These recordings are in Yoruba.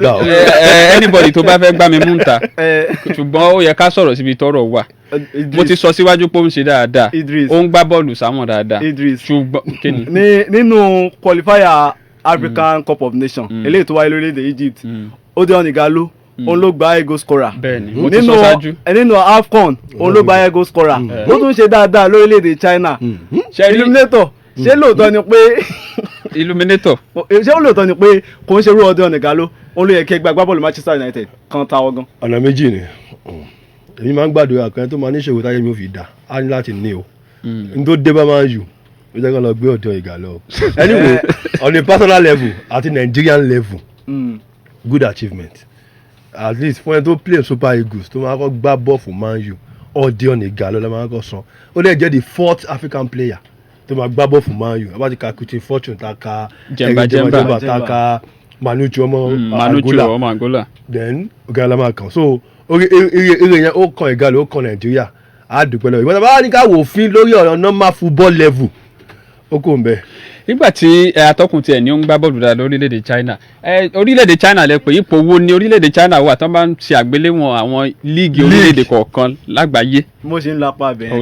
anybody tó bá fẹ́ gbá mi mú ta ṣùgbọ́n ó yẹ ká sọ̀rọ̀ síbi tọ́rọ̀ wà mo ti sọ síwájú pé ó ń ṣe dáadáa ó ń gbá bọ́ọ̀lù sáwọn dáadáa ṣùgbọ́n kíni. nínú qualifier African Cup of Nations eléyìí tó wáyé lórílẹ̀‐èdè Egypt Odion Ighalo òun ló gba goal scorer nínú AFCON òun ló gba goal scorer ó tún ṣe dáadáa lórílẹ̀‐èdè China Illuminator ṣé lóòótọ́ ni pé Illuminator ṣé ó lóòótọ́ ni pé kò ń ṣerú Odion Ighalo òun ló yẹ kí ẹgbẹ́ agbábọ́ọ̀lù Manchester United kan ta ọgán. ọ̀nà méjì ni èmi máa ń gbàdúrà kan tó máa ní ìṣòro táyé mi ò fi dà á ní láti ní o n tó dé bá máa ń yù ó jẹ́ kó lọ gbé Odion Ighalo anyway on a personal level àti Nigerian level good achievement at least fún ẹni tó play Super Eagles tó máa kọ́ gbá bọ́ọ̀ fún Man U Odion Ighalo ló máa kọ́ san ó dẹ̀ jẹ́ the 4th African player tó máa gbá bọ́ọ̀ fún Man U abájí ka Kuti Fortune ta ka Jemba ta ka Manucho ọmọ Angola then Ighalo máa kàn so eré yẹn ó kan Ighalo ó kan Nàìjíríà á dùpẹ́ lọ́wọ́ ìgbà bá ní ká wò fín lórí ọ̀rọ̀ normal football level ó kò ń bẹ́ẹ̀. nígbà tí atọ́kùn tiẹ̀ ní ó ń gbá bọ́ọ̀lù dáadáa lórílẹ̀‐èdè China orílẹ̀‐èdè China lẹ pé ipò wo ni orílẹ̀‐èdè China wà tán bá ń ṣe àgbéléwọ̀n àwọn líìgì orílẹ̀‐èdè kọ̀ọ̀kan lágbàáyé. mo ṣe ń lapá bẹ́ẹ̀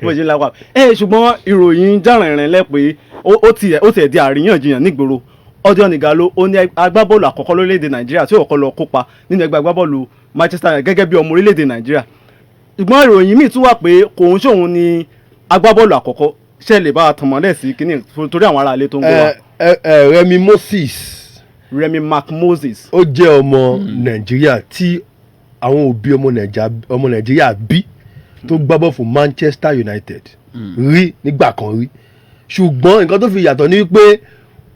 mo ṣe ń lapá ṣùgbọ́n ìròyìn jàrìnrìn lẹ pé ó tiẹ̀ di àríyànjiyàn nígboro Odion Ighalo ó ní agbábọ́ọ̀lù àkọ́kọ́ lórílẹ̀‐èdè Nàìjíríà tí ó kọ́kọ́ lọ kópa nínú ẹgbẹ́ agbábọ́ọ̀lù Manchester United gẹ́gẹ́ bí ọmọ orílẹ̀‐èdè Nàìjíríà ìgbọ́n ìròyìn míì tún wà pé kò ń ṣòun ni agbábọ́ọ̀lù àkọ́kọ́ ṣe lè bá a tàn mọ́lẹ̀ sí kíní torí àwọn ará ilé tó ń gbọ́ wa. Remy McMoses. ó jẹ́ ọmọ Nàìjíríà tí àwọn òbí ọmọ Nàìjíríà bí tó gbá bọ́ọ̀lù fún Manchester United rí nígbà kan rí ṣùgbọ́n nǹkan tó fi yàtọ̀ ni pé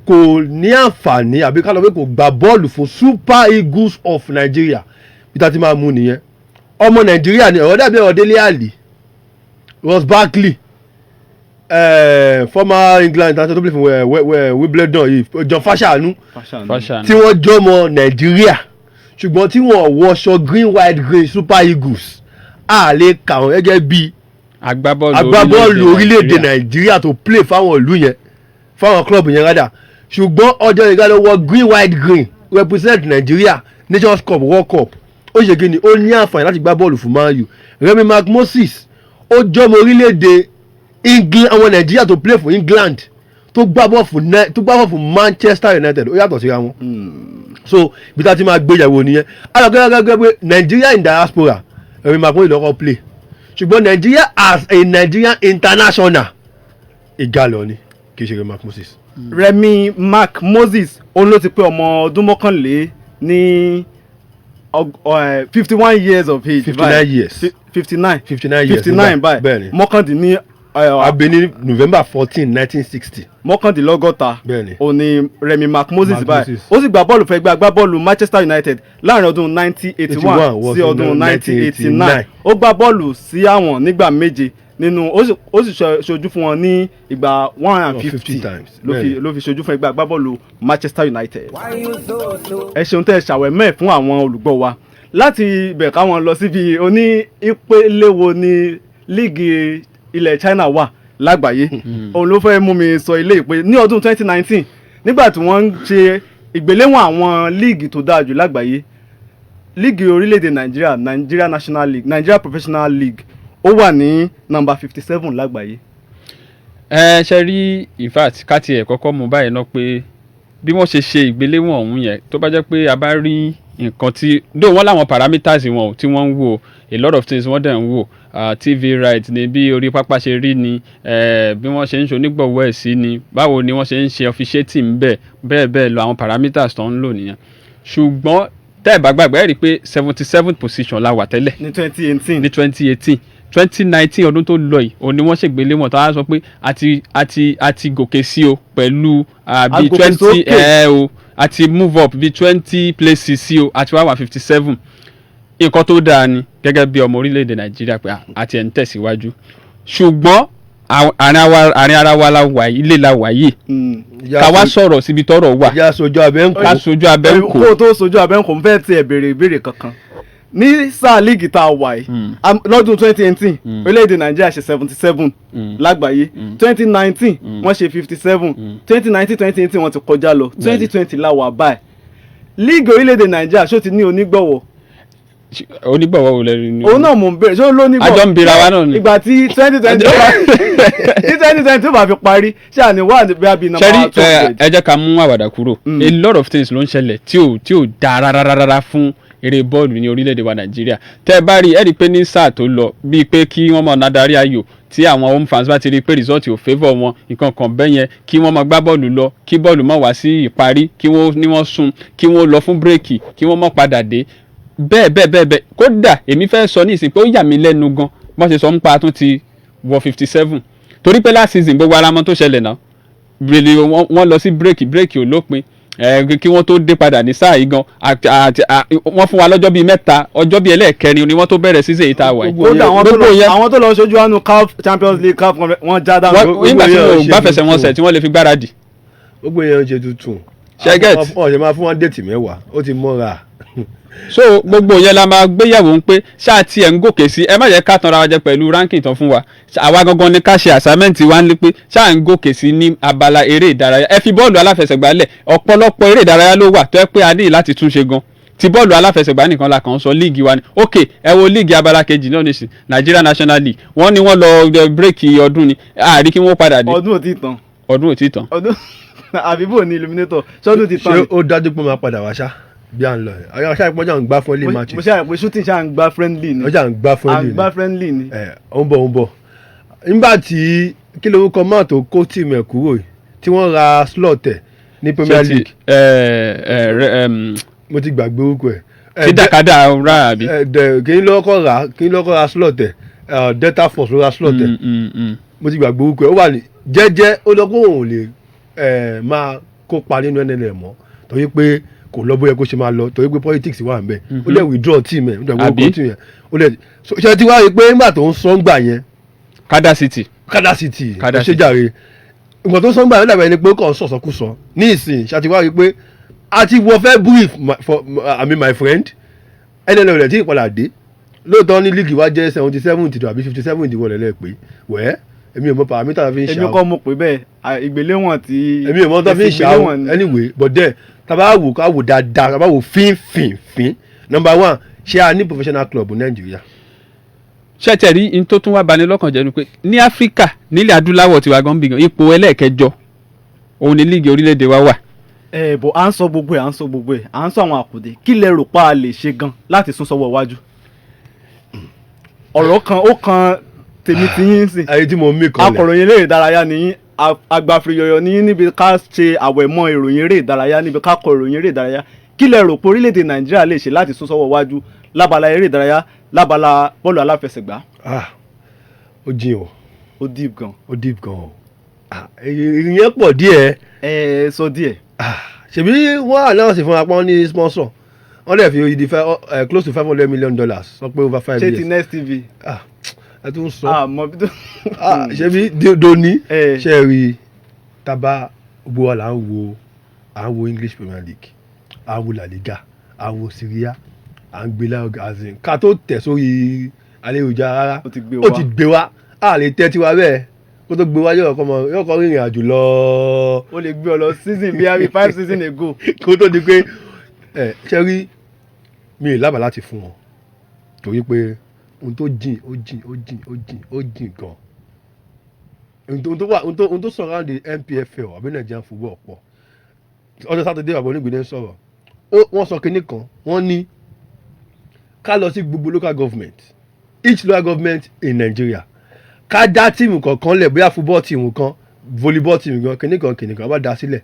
kò ní àǹfààní àbí ká lọ pé kò gbá bọ́ọ̀lù fún Super Eagles of Nigeria bí tá a ti máa mú nìyẹn ọmọ Nàìjíríà ni ọ̀rọ̀ dàbí ọ̀rọ̀ Dele Alli Ross Barkley former England international tó play fún Wimbledon yìí John Fashanu tí wọ́n jọmọ Nàìjíríà ṣùgbọ́n tí wọ́n wọṣọ green white green Super Eagles a lè kà wọ́n gẹ́gẹ́ bí agbábọ́ọ̀lù orílẹ̀-èdè Nàìjíríà tó play fáwọn ìlú yẹn fáwọn club yẹn rádà ṣùgbọ́n Odion Ighalo wọ green white green represent Nàìjíríà Nations Cup World Cup ó ṣe kí ni ó ní àǹfààní láti gbá bọ́ọ̀lù fún Man U. Remy McMoses ó jọmọ orílẹ̀-èdè England àwọn Nàìjíríà tó play for England tó gbá bọ́ọ̀lù fún Manchester United ó yàtọ̀ síra wọn so bí tá a ti máa gbéyàwó nìyẹn alágbègbè pé Nigeria in diaspora Remy McMoses lọ́kọ́ play ṣùgbọ́n Nigeria as a Nigerian international Ighalo ni kì í ṣe Remy McMoses. Remy McMoses òun ló ti pé ọmọ ọdún mọ́kànlé ní 51 years of age. 59 years báyìí mọ́kàndínní abẹni November 14 1960 mọ́kàndínlọ́gọ́ta òní Remy McMoses báyìí ó sì gbá bọ́ọ̀lù fẹ́ gbá bọ́ọ̀lù Manchester United láàrin ọdún 1981 sí ọdún 1989 ó gbá bọ́ọ̀lù sí àwọn nígbà méje nínú ó sì ṣojú fún wọn ní ìgbà 150 times ló fi ṣojú fún ẹgbẹ́ agbábọ́ọ̀lù Manchester United. ẹ ṣeun tẹ́ ẹ ṣàwẹ̀mẹ́ fún àwọn olùgbọ́ wa láti ibẹ̀ káwọn lọ síbi oní ìpele wo ní líìgì ilẹ̀ China wà lágbàáyé òun ló fẹ́ mú mi sọ ilé ìpè ní ọdún 2019 nígbà tí wọ́n ń ṣe ìgbéléwọ̀n àwọn líìgì tó dáa jù lágbàáyé líìgì orílẹ̀-èdè Nàìjíríà Nigeria National League Nigeria Professional League ó wà ní nọ́mbà 57 lágbàáyé. ṣe rí in fact káti ẹ̀ kọ́kọ́ mú báyìí náà pé bí wọ́n ṣe ṣe ìgbéléwọ̀n ọ̀hún yẹn tó bá jẹ́ pé a bá rí nǹkan tí dóò wọ́n láwọn parameters wọn tí wọ́n ń wò a lot of things wọ́n dẹ̀ ń wò TV right ni bí orí pápá ṣe rí ni bí wọ́n ṣe ń ṣonígbọ̀wọ́ ẹ̀ sí ni báwo ni wọ́n ṣe ń ṣe officiating bẹ́ẹ̀ lọ àwọn parameters tó ń lò nìyẹn ṣùgbọ́n tẹ́ ẹ̀ bá gbàgbé ẹ̀ rí i pé 77th position la wà tẹ́lẹ̀ ní 2018 ní 2019 ọdún tó lọ yìí òun ni wọ́n ṣègbéléwọ̀n tó wá sọ pé àti gòkè sí o pẹ̀lú bíi 20 o àti move up bíi 20 places sí o àti wá wà 57 nǹkan tó dáa ni gẹ́gẹ́ bí ọmọ orílẹ̀-èdè Nàìjíríà pé àti ẹ̀ ń tẹ̀síwájú ṣùgbọ́n àárín ara wa la wà ilé la wà yìí ká wá sọ̀rọ̀ síbi tọ́rọ̀ wà ká sojú abẹ́ ń kó kó o tó sojú abẹ́ ń kó n fẹ́ tiẹ̀ béèrè ìbéèrè kankan ní sáà líìgì tá a wà yìí lọ́dún 2018 orílẹ̀-èdè Nàìjíríà ṣe 77 lágbàáyé 2019 wọ́n ṣe 57 2019 2018 wọ́n ti kọjá lọ 2020 la wà báyìí líìgì orílẹ̀-èdè Nàìjíríà ṣó ti ní onígbọ̀wọ́. Onígbọ̀wọ́ wo lẹ́rìí ni. òun náà mò ń bẹ̀rẹ̀ ṣó ló nígbọ̀wọ́. àjọ ń bira wa náà ni. ìgbà tí 2020 tó bá fi parí ṣé àní wà bí abi number 200. ṣẹ́rí ẹ jẹ́ ká mú àwàdà kúrò a lot of things ló ń ṣẹlẹ̀ tí ò dáa rárá fún eré bọ́ọ̀lù ní orílẹ̀-èdè wa Nàìjíríà. tẹ́ ẹ bá rí ẹ rí i pé ní sáà tó lọ bíi pé kí wọ́n máa nadarí ayò tí àwọn home fans bá ti rí i pé result ò favour wọn nǹkan kan bẹ́ẹ̀ yẹn kí wọ́n máa gbá bọ́ọ̀lù lọ kí bọ́ọ̀lù má wá sí ìparí kí wọ́n sùn kí wọ́n lọ fún bírèkì kí wọ́n má padà dé bẹ́ẹ̀ kódà èmi fẹ́ sọ ní ìsìn pé ó yà mí lẹ́nu gan bọ́n ṣe sọ ń pa tún ti wọ 57 torí pé last season gbogbo ara mọ́ tó ṣẹlẹ̀ náà really wọ́n lọ sí bírèkì ò lópin kí wọ́n tó dé padà ní sáà yìí gan wọ́n fún wa lọ́jọ́ bíi mẹ́ta ọjọ́ bíi ẹlẹ́ẹ̀kẹrin ni wọ́n tó bẹ̀rẹ̀ season yìí tá a wà yìí. kódà àwọn tó lọ ṣojú àánú CAF Champions League CAF wọ́n já dáhùn. nígbà tí wọ́n gbáfẹsẹ̀wọnsẹ̀ tí wọ́n lè fi gbáradì. gbogbo yẹn ń ṣe tuntun. ṣẹ́gẹ̀t. ọ̀sẹ̀ máa fún wọn déètì mẹ́wàá ó ti mọ́ra. so gbogbo yẹn la máa gbéyàwó ń pé ṣáà tí ẹ̀ ń gòkè sí ẹ má jẹ́ ká tanra wa jẹ pẹ̀lú ranking tán fún wa àwa gangan ni ká ṣe assignment wa ń lé pé ṣáà ń gòkè sí ní abala eré ìdárayá ẹ fi bọ́ọ̀lù aláfẹsẹ̀gbá lẹ̀ ọ̀pọ̀lọpọ̀ eré ìdárayá ló wà tó yẹ pé a ní láti túnṣe gan ti bọ́ọ̀lù aláfẹsẹ̀gbá nìkan la kàn ń sọ líìgì wa ni ok ẹ wo líìgì abala kejì náà nìsín Nigeria National League wọ́n ní wọ́n lọ bírèkì ọdún ni àárí kí wọ́n padà dé. ọdún ò tí tán. ọdún ò tí tán. ọdún àbíbò ní illuminator ṣọdún ti tán. ṣé ó dájú pé máa padà wá ṣá bí à ń lọ ẹ ọyọ ṣáà ìpọ́njà ń gbá friendly matches. mo ṣáà pé shooting ṣáà ń gbá friendly ni. ọjà ń gbá friendly ni. à ń gbá friendly ni. ẹ ó ń bọ̀ nígbà tí kí lorúkọ máa tó kó tìmù ẹ̀ kúrò yìí tí wọ́n ra slot ẹ̀ ní Premier League. mo ti gbàgbé orúkọ ẹ̀. tí dàkádà rà àbí. kí n lọ́kọ́ ra slot ẹ̀ Delta Force ló ra slot ẹ̀. mo ti gbàgbé orúkọ ẹ̀ ó wà ní jẹ́jẹ́ ó lọ kó òun lè máa kópa nínú NNL mọ́ torí pé kò lọ bóyá kó ṣe máa lọ torí pé politics wà nbẹ ó lè withdraw team ẹ ó lè withdraw team yẹn ó lè ṣe ti wá rí i pé nígbà tó ń sọ ń gbà yẹn. Kada City ó ṣe jàre ìgbà tó ń sọ ń gbà yẹn dàbẹ̀ ni pé ó kàn ń sọ̀sọ̀kúsọ ní ìsìn ṣe ti wá rí i pé a ti wọ fẹ́ brief my friend NNL rẹ̀ tí ìpadà dé lóòótọ́ ní league wa jẹ́ 77 àbí 57 ìdíwọ́ lẹ́lẹ́ pé wẹ́ẹ́ èmi ò mọ paramita fi ń ṣe àwọn. èmi kọ́ mo pè bẹ́ẹ̀ ìgbéléwọ̀n ti. èmi ò mọ tó fi ń ṣe àwọn anyway but then taba wò ká wò dáadáa taba wò fín number one ṣé a ní professional club Nàìjíríà. ṣé tẹ̀ rí in tó tún wá bani lọ́kàn jẹ́ ni pé ní Áfíríkà nílẹ̀ adúláwọ̀ tiwa gan bí gan ipò ẹlẹ́ẹ̀kẹjọ òun ni líìgì orílẹ̀-èdè wa wà. bọ̀ à ń sọ gbogbo ẹ̀ à ń sọ àwọn àkùdé kí lẹ rò pa a lè ṣe gan láti sún sọ́wọ́ iwájú. ọ̀rọ̀ kan ó kan tèmi ti yín sí. ayé tí mo mí kan lẹ̀. akọ̀ròyìn eré ìdárayá nìyí agbáfiyọyọ ní níbi ká ṣe àwẹ̀mọ́ ìròyìn eré ìdárayá níbi ká kọ ìròyìn eré ìdárayá kí lẹ rò pé orílẹ̀-èdè Nàìjíríà lè ṣe láti sún sọ́wọ́ iwájú lábala eré ìdárayá lábala bọ́ọ̀lù aláfẹsẹ̀gbá. ó jìn o. ó deep gan. o. ìyẹn pọ̀ díẹ̀. sọ díẹ̀. ṣèbí wọ́n announce fún apá ní sponsor wọ́n lè fi oyidi close to $500 million sọ pé over 5 years. ṣé ti Next TV. ẹ tún sọ. mọ bí tó. ṣé bí doni ṣe rí taba gbogbo wa là ń wo English Premier League à ń wo La Liga à ń wo Syria à ń gbé azin ká tó tẹ̀ sórí ayélujára rárá ó ti gbé wa a lè tẹ́ tiwa bẹ́ẹ̀ kó tó gbé wa yóò kọ́ rìnrìn àjò lọ. ó lè gbé ọ lọ season bíi 5 season ago. kó tó di pé ṣe rí mi ì lábàá láti fún wọn torí pé ohun tó jìn gan ohun tó surround the NPFL àbí Nigerian football pọ̀ ọjọ́ sátidé àbọ̀ onígbìnrin sọ̀rọ̀ wọ́n sọ kinní kan wọ́n ní ká lọ sí gbogbo local government each local government in Nigeria ká dá tíìmù kọ̀ọ̀kan lẹ̀ bóyá football tíìmù kan volleyball tíìmù kan kinní kan bá dá sílẹ̀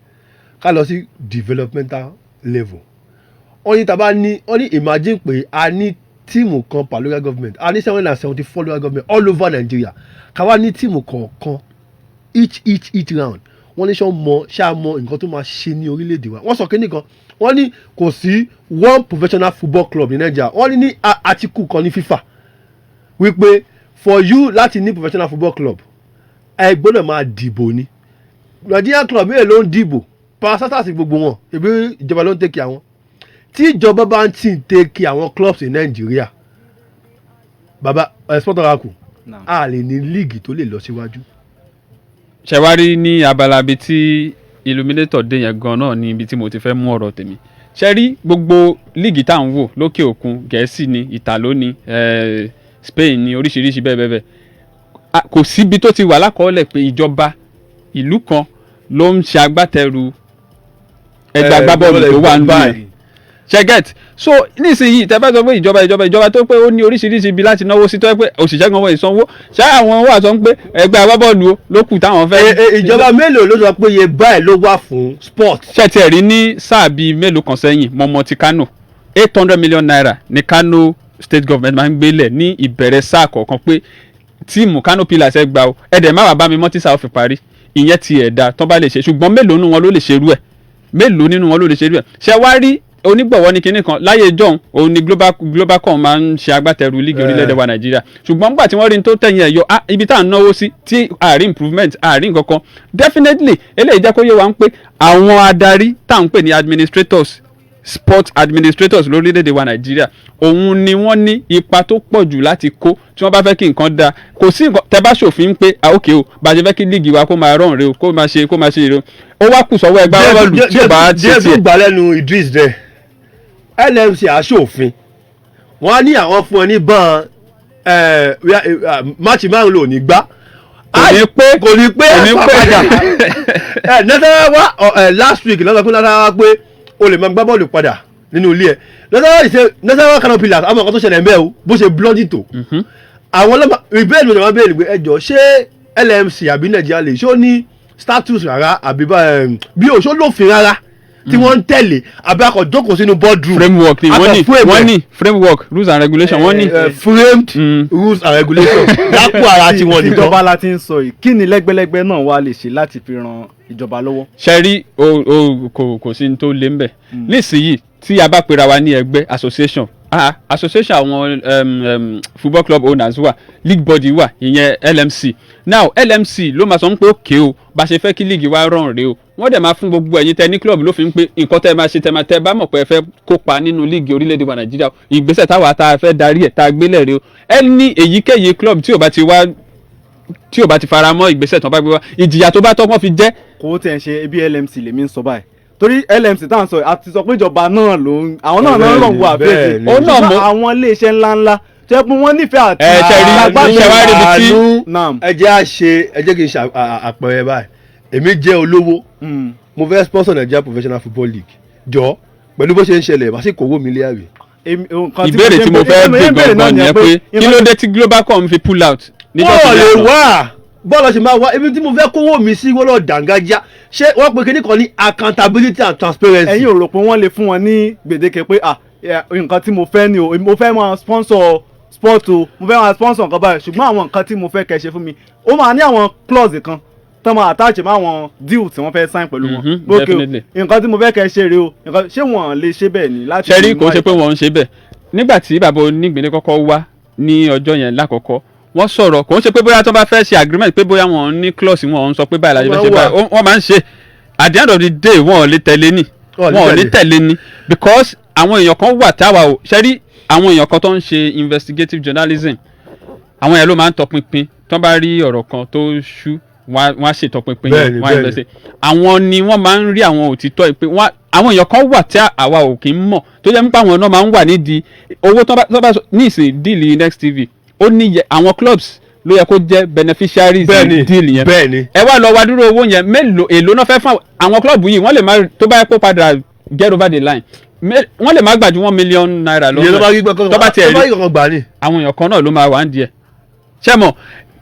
ká lọ sí developmental level wọ́n ní tàbá ní wọ́n ní imagine pé a ní tíìmù kan per local government a ní 774 local government all over Nigeria ká wá ní tíìmù kọ̀ọ̀kan each round wọ́n ní ṣáà mọ nǹkan tó máa ṣe ní orílẹ̀-èdè wa wọ́n sọ kínní kan wọ́n ní kò sí one professional football club ní Nigeria wọ́n ní article kan ní FIFA wípé for you láti ní professional football club ẹ gbọ́dọ̀ máa dìbò ni Nigerian club mẹ́rin ló ń dìbò parastatals gbogbo wọn ebi ìjọba ló ń tẹ̀kì àwọn tí ìjọba bá ń tì ń tẹ̀kì àwọn clubs ní Nigeria baba sport oracle a lè ní league tó lè lọ síwájú. ṣẹ̀wárí ní abala bíi tí illuminator dé yẹn gan náà ní ibi tí mo ti fẹ́ mú ọ̀rọ̀ tèmi ṣe rí gbogbo líìgì tá à ń wò lókè òkun Gẹ̀ẹ́sì ni Ìtàló ni Spain ni oríṣiríṣi bẹ́ẹ̀ bẹ́ẹ̀ kò síbi tó ti wà lákọọ́lẹ̀ pé ìjọba ìlú kan ló ń ṣe agbátẹrù ẹgbẹ́ agbábọ́ọ̀lù tó wà ń báyìí ṣẹgẹt so nísìnyí tẹ́ bá sọ pé ìjọba tó pé ó ní oríṣiríṣi ibi láti náwó sí tó yẹ pé òṣìṣẹ́ gan wọ́n ìsanwó ṣá àwọn wà sọ pé ẹgbẹ́ agbábọ́ọ̀lù ló kù táwọn fẹ́. ìjọba mélòó ló sọ pé iye báyìí ló wà fún sport. ṣètì ẹ̀rí ní sáà bíi mélòó kan sẹ́yìn mọ́mọ́ ti Kano 800 million naira ní Kano state government máa ń gbélẹ̀ ní ìbẹ̀rẹ̀ sáà kọ̀ọ̀kan pé tíìmù Kano Pillars ẹ gbà ó ẹ̀dẹ̀ má wàá bá mi mọ́tí sáà ó fi parí ìyẹn ti ẹ̀dá tó bá lè ṣe ṣùgbọ́n mélòó nínú wọn ló lè ṣerú ẹ̀ ṣe wá rí onígbọ̀wọ́ ní kinní kan láyé john òun ni Globalcom máa ń ṣe agbátẹrù líìgì orílẹ̀-èdè wa Nàìjíríà ṣùgbọ́n nígbà tí wọ́n rí ní tó tẹ̀yìn ẹ̀ yọ ibi tá à ń náwó sí tí àárín improvement àárín kankan definitely eléyìí jẹ́ kó yé wa ń pé àwọn adarí tá à ń pè ní administrators sport administrators lórílẹ̀-èdè wa Nàìjíríà òun ni wọ́n ní ipa tó pọ̀ jù láti kó tí wọ́n bá fẹ́ kí nǹkan dáa kò sí nǹkan tẹ́ bá ṣòfin pé òkè o bá a ṣe fẹ́ kí líìgì wa kó máa rọrùn rè o kó máa ṣe rè o ó wá kù sọ́wọ́ ẹgbẹ́ bọ́ọ̀lù tí ò bá ti tiẹ̀. díẹ̀ gbà lẹ́nu Idris dẹ̀ LMC aṣòfin wọ́n á ní àwọn fún ẹ ní bán máàcì márùn ló ní gbá kò ní pé padà Nasarawa last week lọ́sọ̀ fún Nasarawa pé o lè máa gbá bọ́ọ̀lù padà nínú ilé ẹ̀ Nasarawa Kano Pillars àwọn nǹkan tó ṣẹlẹ̀ ń bẹ́ẹ̀ o bó ṣe blọ́dì tó àwọn ọlọ́mọ ìbéèrè ló ń béèrè pé ẹjọ́ ṣé LMC àbí Nàìjíríà lè ṣó ní status rárá àbí bí o ṣó lófin rárá tí wọ́n ń tẹ̀lé àbí akọ̀ jókòó sínú boardroom. framework ni wọ́n ní framework rules and regulations wọ́n ní. framed rules and regulations lápò ara tí wọ́n nìkan. ìjọba láti ń sọ yìí kí ni lẹ́gbẹ́lẹ́gbẹ́ náà wá lè ṣe láti fi ran ìjọba lọ́wọ́. ṣẹ́rí kò sí ní tó lé ń bẹ̀ nísìnyí tí a bá pera wa ní ẹgbẹ́ association àwọn football club owners wà league body wà ìyẹn LMC now LMC ló máa sọ pé òkè o bá ṣe fẹ́ kí league wa rọrùn rè o wọ́n dẹ̀ máa fún gbogbo ẹ̀yin tẹ ní club ló fi ń pé nǹkan tẹ́ máa ṣe tẹ́ bá mọ̀ pé ẹ fẹ́ kópa nínú league orílẹ̀-èdè wa Nàìjíríà ìgbésẹ̀ táwa tá a fẹ́ darí ẹ̀ tá a gbélẹ̀ rè o ẹni èyíkéyìí club tí ò bá ti fara mọ́ ìgbésẹ̀ tán bá gbé wá ìjìyà tó bá tọ́ wọ́n fi jẹ́. kò tẹ̀ ń ṣe ebi LMC lèmi ń sọ báyìí torí LMC tá à ń sọ àti sọ pé ìjọba náà ló ń àwọn náà ló ń wà bẹ́ẹ̀ ni àwọn iléeṣẹ́ ńláńlá tẹ́ pé wọ́n nífẹ̀ẹ́ àti ẹ jẹ́ kí n ṣe àpẹẹrẹ báyìí èmi jẹ́ olówó mo fẹ́ sponsor Nigeria Professional Football League jọ pẹ̀lú bó ṣe ń ṣẹlẹ̀ wá sí kòwó mi léyàwó. ìbéèrè tí mo fẹ́ bí gangan nìyẹn pé kí ló dé tí Globalcom fi pull out. wọ́n lè wá bọ́ọ̀lù ṣe máa wá ibi tí mo fẹ́ kówó mi sí wọ́n lọ dàngájá ṣé wọ́n pe kíní kan ní accountability and transparency. ẹ̀yin ò rò pé wọ́n lè fún wọn ní gbèdéke pé nǹkan tí mo fẹ́ ni o mo fẹ́ máa sponsor sport o mo fẹ́ máa sponsor nǹkan báyìí ṣùgbọ́n àwọn nǹkan tí mo fẹ́ kẹ́ ṣe fún mi ó máa ní àwọn clause kan tó máa attach mọ́ àwọn deal tí wọ́n fẹ́ sign pẹ̀lú wọn. nǹkan tí mo fẹ́ kẹ́ ṣe rèé o ṣé wọ́n lè ṣe bẹ́ẹ̀ ni. ṣẹ́rí kò ṣe pé wọ́n ń ṣe bẹ́ẹ̀ nígbà tí bàbá onígbìnrin kọ́kọ́ wá ní ọjọ́ yẹn lákọ̀ọ́kọ́ wọ́n sọ̀rọ̀ kò ń ṣe pé bóyá tó bá fẹ́ ṣe agreement pé bóyá wọ́n ní clause wọn ń sọ pé báyìí la ṣe fẹ́ ṣe báyìí wọ́n máa ń ṣe at the end of the day wọ́n ò lè tẹ̀lé ni wọ́n ò lè tẹ̀lé ni because àwọn èèyàn kan wà táwa ò ṣẹ́rí àwọn èèyàn kan tó ń ṣe investigative journalism àwọn yẹn ló máa ń tọpinpin tó bá rí ọ̀rọ̀ kan tó ṣú wọ́n á ṣètọpinpin yẹn wọ́n á invest àwọn ni wọ́n máa ń rí àwọn òtítọ́ ìpè àwọn èèyàn kan wà tí àwa ò kì í mọ̀ tó jẹ́ nípa àwọn náà máa ń wà nídìí owó tó bá ní ìsìn díìlì Next TV ó ní àwọn clubs ló yẹ kó jẹ́ beneficiaries deal yẹn ẹ wá lọ wá dúró owó yẹn mélòó èlò náà fẹ́ fún àwọn club yìí wọ́n lè má tó bá yẹ kó padà get over the line wọ́n lè má gbà ju $1 million lọ tó bá tiẹ̀ rí àwọn èèyàn kan náà ló máa wà ń díẹ̀ ṣé mọ̀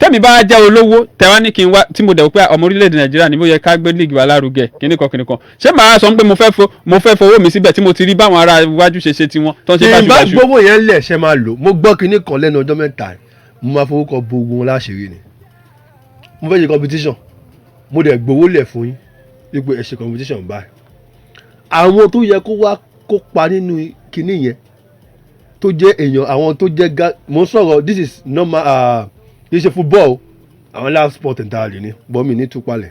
tẹ́mi bá jẹ́ olówó tẹ́wá ní kí n wá tí mo dẹ̀ wò pé ọmọ orílẹ̀-èdè Nàìjíríà ni mo yẹ ká gbé league wa lárugẹ kíníkan ṣé màá sọ pé mo fẹ́ fowó mi síbẹ̀ tí mo ti rí báwọn ará iwájú ṣe tiwọn tó ń ṣe báṣubàṣu. ìbá gbogbo yẹn lẹ̀ ṣe máa lò mo gbọ́ kinní kan lẹ́nu ọjọ́ mẹ́ta mo máa fowó kọ bo ogun wọn láṣìírí ni mo fẹ́ ṣe competition mo dẹ̀ gbowó lẹ̀ fún yín wípé ẹ ṣe competition báyìí àwọn tó yẹ kó wá kópa nínú kinní yẹn tó jẹ́ èèyàn àwọn tó jẹ́ mo sọ̀rọ̀ this is normal kì í ṣe football àwọn live sport entirely ni bọ́mì ní túpalẹ̀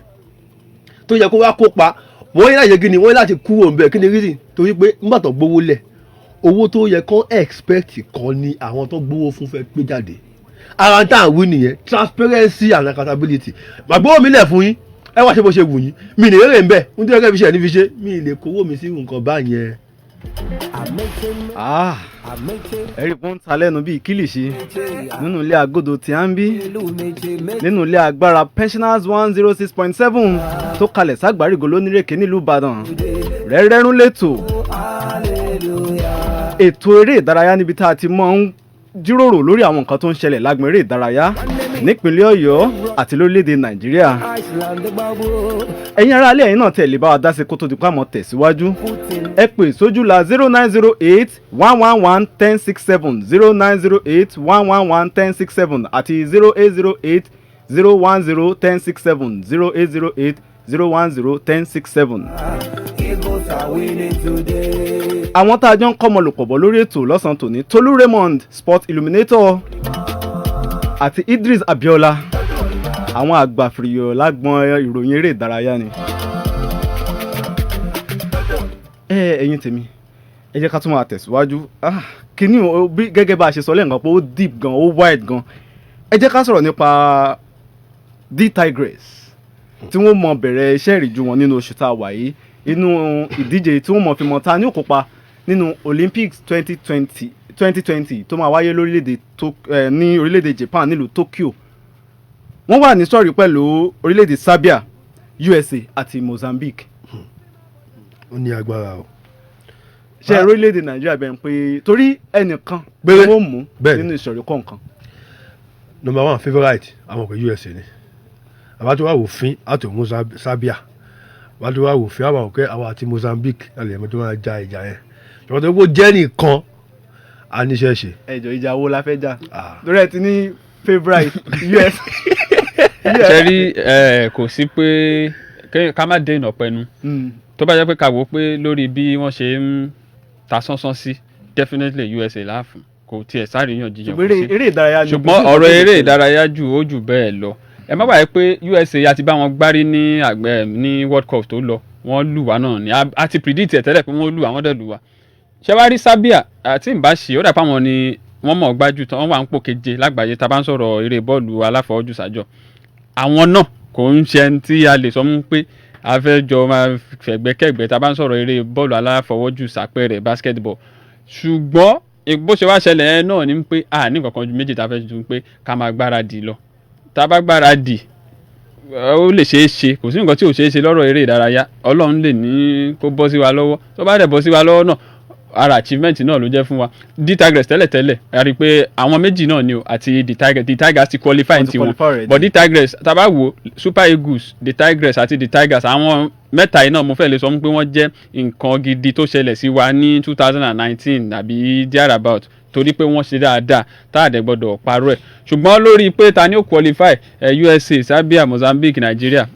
tó yẹ kó wá kópa wọ́n yẹ láti gíní wọ́n yẹ láti kúrò ń bẹ̀ kí ni reason torí pé nígbà tó gbówó lẹ̀ owó tó yẹ kán expect kan ni àwọn tó gbówó fún fẹ́ gbé jáde ara tá à ń wí nìyẹn transparency and accountability màgbówó mi lẹ̀ fún yín ẹ wá ṣe bó ṣe wù yín mi lè rere ń bẹ̀ ń tó yẹ kẹ́ fi ṣe ẹ̀ ní fi ṣe mi lè kówó mi sí nǹkan báyẹn ẹ̀rí pọ́n ta lẹ́nu bíi kílìṣí nínú ilé agodo tí a ń bí nínú ilé agbára pensioners 106.7 tó kalẹ̀ ságbárígo lónírèké nílùú Ìbàdàn rẹ́rẹ́rún lẹ́tọ̀ ètò eré ìdárayá níbi tá a ti mọ̀ ń jíròrò lórí àwọn nǹkan tó ń ṣẹlẹ̀ lágbọn eré ìdárayá nípínlẹ̀ Ọ̀yọ́ àti lórílẹ̀‐èdè Nàìjíríà. ẹ̀yin aráalé ẹ̀yin náà tẹ̀lé bá wa dá sí kó tó di pàmò tẹ̀síwájú ẹ pè sójú la 0908 111 1067 0908 111 1067 àti 0808 010 1067 0808 010 1067. àwọn tá a jọ ń kọ́ ọmọlòpọ̀ bọ̀ lórí ètò lọ́sàn-án tòní Tolú Raymond sport illuminator àti Idris Abiola àwọn àgbàfìrìyọ̀ lágbọn ìròyìn eré ìdárayá ni. ẹ̀yin tèmi ẹ jẹ́ ká tún máa tẹ̀síwájú kíní gẹ́gẹ́ bá a ṣe sọ lẹ́ẹ̀kan pé ó deep gan ó wide gan ẹ jẹ́ ká sọ̀rọ̀ nípa The Tigress tí wọ́n mọ bẹ̀rẹ̀ iṣẹ́ ìrìjú wọn nínú oṣù tá a wà yìí inú ìdíje tí wọ́n mọ̀ fi mọ̀ ta ní òkópa nínú Olympics 2020 tó máa wáyé ní orílẹ̀-èdè Japan nílùú Tokyo. wọ́n wà ní sọ̀rí pẹ̀lú orílẹ̀-èdè Serbia, USA àti Mozambique. ó ní agbára o. ṣe orílẹ̀-èdè Nàìjíríà bẹ́ẹ̀ pé torí ẹnìkan ni wọ́n mú nínú ìsọ̀rí kọ̀ọ̀kan. number one favourite àwọn ọkọ̀ USA ni àbátí wà wò fín àti òun Serbia àbátí wà wò fín àwọn ọkọ̀ àwọn àti Mozambique alẹ́ ẹ̀mọ́ tó máa ja ìjà yẹn ṣùgbọ́n tó kó jẹ́ nìkan a níṣẹ́ ṣe. ẹjọ́ ìjà wo la fẹ́ jà lórí ẹ ti ní favourite US. ṣe rí kò sí pé ká má dé ìnà pẹnu tó bá jẹ́ pé ká wò ó pé lórí bí wọ́n ṣe ń ta sánsán sí definitely USA láàfin kò tiẹ̀ sáré yàn jíjàn kò sí ṣùgbọ́n ọ̀rọ̀ eré ìdárayá ó jù bẹ́ẹ̀ lọ ẹ má bàa pé USA àti bá wọn gbárí ní World Cup tó lọ wọ́n lù wá náà ni a ti predict ẹ̀ tẹ́lẹ̀ pé wọ́n lù àwọn dẹ̀ lù wá ṣé wàá rí Serbia àti ìbáṣe ó dà pé àwọn ni wọ́n mọ̀ gbájú tán wọ́n wà ń pò keje lágbàáyé tá a bá ń sọ̀rọ̀ eré bọ́ọ̀lù aláfọwọ́jù sájọ àwọn náà kò ń ṣe ẹni tí a lè sọ mú pé a fẹ́ jọ máa fẹ̀gbẹ́kẹ̀gbẹ́ tá a bá ń sọ̀rọ̀ eré bọ́ọ̀lù aláfọwọ́jù sápẹ̀rẹ̀ basketball ṣùgbọ́n bó ṣe wá ṣẹlẹ̀ ẹ náà ni pé a ní kankan ju méjì tá a fẹ́ ju pé ká máa gbáradì lọ tá a bá gbáradì ó lè ṣeé ṣe kò sí nǹkan tí ò ṣeé ṣe lọ́rọ̀ eré ìdárayá Ọlọ́run lè ní kó bọ́ sí wa lọ́wọ́ tó bá dẹ̀ bọ́ sí wa lọ́wọ́ náà ara achievement náà ló jẹ́ fún wa The Tigress tẹ́lẹ̀tẹ́lẹ̀ a rí i pé àwọn méjì náà ni o àti The Tigers ti qualify ní tiwọn but The Tigress tá a bá wo Super Eagles The Tigress àti The Tigers àwọn mẹ́ta yìí náà mo fẹ́ lè sọ pé wọ́n jẹ́ nǹkan gidi tó ṣẹlẹ̀ sí wa ní 2019 àbí thereabout torí pé wọ́n ṣe dáadáa tá a dẹ̀ gbọ́dọ̀ parọ́ ẹ̀ ṣùgbọ́n lórí pé ta ni ó qualify USA Serbia Mozambique Nigeria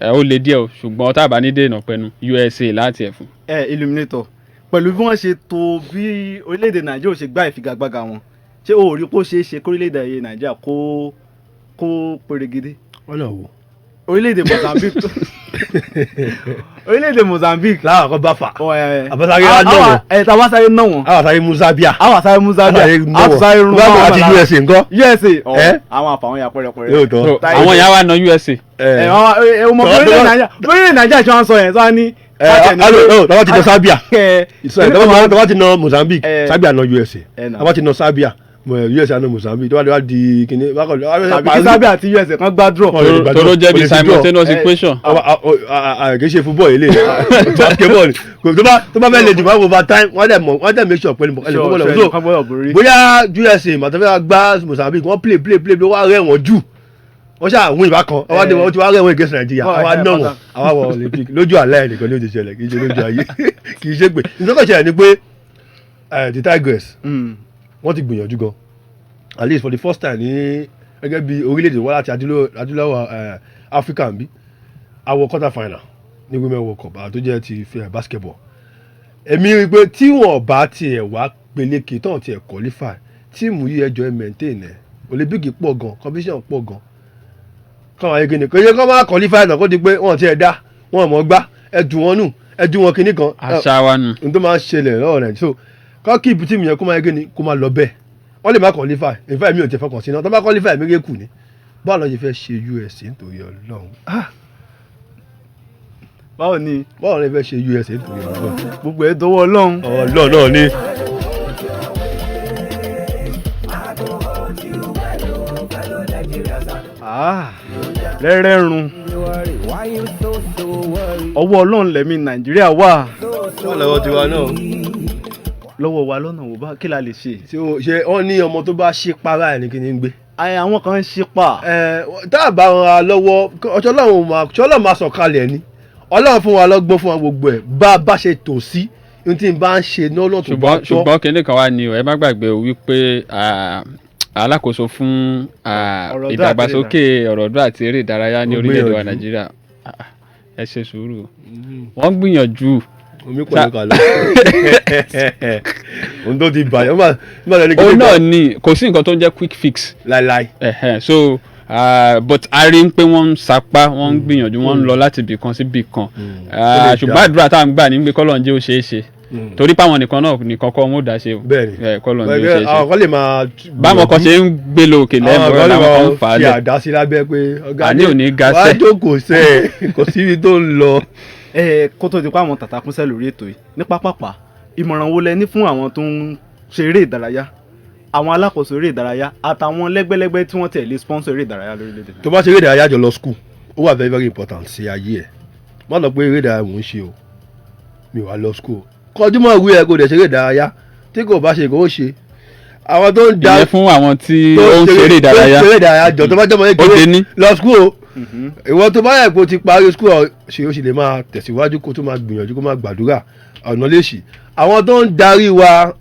ó le díẹ̀ o ṣùgbọ́n tá a bá ní dènà pẹ̀lú USA láti ẹ̀ fún. Illuminator pẹ̀lú bí wọ́n ṣe tó bí orílẹ̀-èdè Nàìjíríà ṣe gbá ìfigagbága wọn ṣé o rí pé ó ṣeé ṣe kórílẹ̀-èdè Nàìjíríà kó perégedé. ọ̀nà wo. orílẹ̀-èdè Mozambique orílẹ̀-èdè Mozambique. láwọn kan bá fà àbáṣáré náà wọn. tabasáré náà wọn. àbáṣáré Mozambique. àbáṣáré Mozambique. àbáṣáré rún wọn. wọ́n àti USA ńkọ́. USA àwọn àfàwọn ya pẹ́rẹpẹ́rẹ. àwọn yà wà ná USA. ọmọ orílẹ̀-èdè Nàìjíríà tí wọ́n sọ yẹn tó wá ní. tọ́wọ́ ti nà Serbia tọ́wọ́ ti nà Mozambique Serbia nà USA tọ́wọ́ ti nà Serbia USA nà Mozambique tọ́wọ́ ti wá di kíní. tàbí kí Serbia àti USA kan gbá draw. tọ́lọ́ jẹ́ bí simultaneous equation. kì í ṣe football ilé basketball tó bá fẹ́ lè dìbò over time wọ́n dẹ̀ make sure pẹ̀lú ẹ̀lẹ́kọ̀ọ́ bóyá USA màtọ́fẹ́ gbá Mozambique wọ́n play wọ́n á rẹ̀ wọ́n jù wọ́n ṣáà wọ́n ìbá kan ọwọ́ tí wọ́n rẹ̀ wọ́n against Nàìjíríà àwa náà wọ́n àwa wọ Olympic lójú àlá ẹ̀ nìkan ló ti ṣẹlẹ̀ kì í ṣe lójú ayé kì í ṣe pé nítorí ṣẹlẹ̀ ni pé The Tigress wọ́n ti gbìyànjú gan at least for the first time ní gẹ́gẹ́ bí orílẹ̀-èdè wọ́n láti adúláwọ̀ Africa ń bí àwọ̀ quarter final ní Women World Cup tó jẹ́ ti basketball èmi rí i pé tí wọ́n bá tiẹ̀ wá peléke tán tiẹ̀ qualify tíìmù yìí ẹjọ́ ẹ̀ maintain ẹ̀ Olympic pọ̀ gan competition pọ̀ gan káwọn ayé kìíní kò yẹ kó máa qualify náà kó di pé wọn ti ẹ̀ dá wọn mọ̀ gbá ẹ̀dùn wọn nù ẹ̀dùn wọn kìíní kan. àṣà wa nù. n tó máa ń ṣẹlẹ̀ lọ́wọ́ rẹ̀ so ká kí ibi tíìmù yẹn kó máa yẹ kìíní kó máa lọ bẹ́ẹ̀ wọ́n lè má qualify in fact mi ò tẹ̀ fọkàn sí náà tó bá qualify mi rékù ni báwo ló ṣe fẹ́ ṣe USA nítorí Ọlọ́run. báwo ni fẹ́ ṣe USA nítorí ọ̀rọ̀ gbogbo ẹ̀ dọwọ́ Ọlọ́run. náà ni. rẹ́rẹ́run ọwọ́ Ọlọ́run lẹ̀mí Nàìjíríà wà. wọ́n lọ́wọ́ tiwa náà. lọ́wọ́ wa lọ́nà wò bá kí la lè ṣe. ṣe wọ́n ní ọmọ tó bá ṣí para ẹ̀ ní kí ni ń gbé. àwọn kan ń ṣí pa. tá a bá ra lọ́wọ́ ọlọ́run máa sọ̀kalẹ̀ ni ọlọ́run fún wa lọ́gbọ́n fún wa gbogbo ẹ̀ bá ṣe tò sí ohun tí n bá ń ṣe náà lọ́tún bá tọ́. ṣùgbọ́n kinní kan wá ní o ẹ má gbàgbé o wípé alákòóso fún ìdàgbàsókè ọ̀rọ̀ ọdún àti eré ìdárayá ní orílẹ̀-èdè wa Nàìjíríà ẹ ṣe sùúrù wọ́n gbìyànjú. omi pọ̀ lóka lọ ohun tó ti bàjẹ́ òun náà ni kò sí nǹkan tó ń jẹ́ quick fix. láíláí. so but a rí i pé wọ́n ń sapá wọ́n ń gbìyànjú wọ́n ń lọ láti ibì kan sí ibì kan ṣùgbọ́n àdúrà tá à ń gbà ní pé kọ́lọ̀ ń jẹ́ ó ṣeé ṣe torí páwọn nìkan náà nìkan kọ́ wọn ò dá ṣe o kọ́lọ̀ ń jẹ́ ó ṣeé ṣe. àwọn kan lè máa. báwọn kan ṣe ń gbé lo òkè lẹ́mọ̀ọ́ làwọn kan ń fà á lẹ̀. fi àdá sí lábẹ́ pé ọ̀gá àní ò ní gasẹ́. wàá jókòó sẹ́ẹ̀ kò síbi tó ń lọ. kó tó di pa àwọn tàtàkùnsẹ́ lórí ètò yìí ní pápápá ìmọ̀ràn wo lẹ ní fún àwọn tó ń ṣe eré ìdárayá àwọn alákòóso eré ìdárayá àtàwọn lẹ́gbẹ́lẹ́gbẹ́ tí wọ́n tẹ̀lé sponsor eré ìdárayá lórílẹ̀‐èdè. tó bá ṣe eré ìdárayá jọ lọ school ó wà very very important sí ayé ẹ̀ má lọ pé eré ìdárayá mò ń ṣe o mi ò wá lọ school kọjú mọ́ ìwé ẹ̀ kò dẹ̀ ṣe eré ìdárayá tí kò bá ṣe nǹkan ó ṣe àwọn tó ń da ìyẹn fún àwọn tí ó ń ṣe eré ìdárayá jọ tó bá jọmọ yẹn lọ school o ìwọ tó bá yẹ kó ti parí school ṣe ó sì lè máa tẹ̀síwájú kó tó máa gbìyànjú kó máa gbàdúrà ọ̀nà léṣì àwọn tó ń darí wa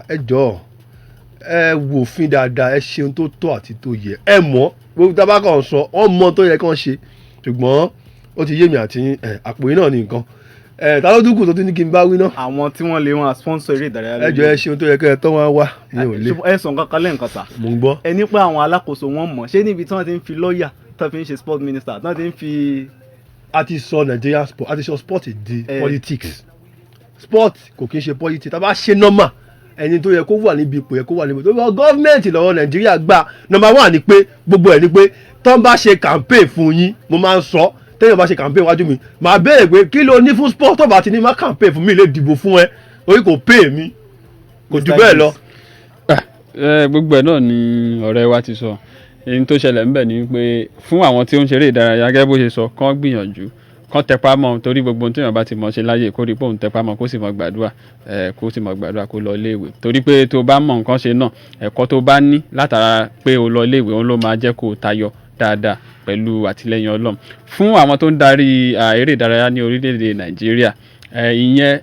ẹ jọ̀ọ́ ẹ wò fín dáadáa ẹ ṣeun tó tọ́ àti tó yẹ ẹ mọ̀ gbogbo tábàkà ń sọ ọ mọ̀ tó yẹ kán ṣe ṣùgbọ́n ó ti yé mi àti àpò yín náà ní nǹkan ta ló dúkù tó ti ní kí n bá wí náà. àwọn tí wọ́n lè wọn sponsor eré ìdárayá ẹ jọ̀ọ́ ẹ ṣeun tó yẹ kẹ́ ẹ tọ́ wọn wá ní òlé. ẹ sọ nǹkan kan lẹ́ǹkan sà. mo ń gbọ́. ẹ ní pé àwọn alákòóso wọn mọ̀ ṣé níbi tí wọ́n ti ń fi lọ́ọ̀yà tó fi ń ṣe sport minister tó ti ń fi. a ti sọ Nigeria sport a ti sọ sport di politics sport kò kí n ṣe politics tá a bá ṣe normal ẹni tó yẹ kó wà níbi ipò yẹ kó wà níbi ipò tó bá gọ́ọ̀mẹ̀ntì lọ́wọ́ Nàìjíríà gbà number one ni pé gbogbo ẹ̀ ni pé tó ń bá ṣe campaign fún yín mo máa ń sọ tẹ́yìn bá ṣe campaign wájú mi màá béèrè pé kí ló ní fún sport tó bá ti ní má campaign fún mi lè dìbò fún ẹ orí kò pay mi kò jù bẹ́ẹ̀ lọ. gbogbo ẹ̀ náà ni ọ̀rẹ́ wa ti sọ èyí tó ṣẹlẹ̀ ńbẹ̀ ni pé fún àwọn tí ó ń ṣeré ìdárayá gẹ́gẹ́ bó ṣe sọ kán gbìyànjú kán tẹpá mọ́ torí gbogbo ohun tí èèyàn bá ti mọ̀ ṣe láyè kó rí pé òun tẹpá mọ́ kó sì mọ̀ gbàdúrà kó lọ iléèwé torí pé tó bá mọ̀ nǹkan ṣe náà ẹ̀kọ́ tó bá ní látara pé o lọ iléèwé òun ló máa jẹ́ kó o tayọ dáadáa pẹ̀lú àtìlẹ́yìn Ọlọ́run fún àwọn tó ń darí eré ìdárayá ní orílẹ̀-èdè Nàìjíríà ìyẹn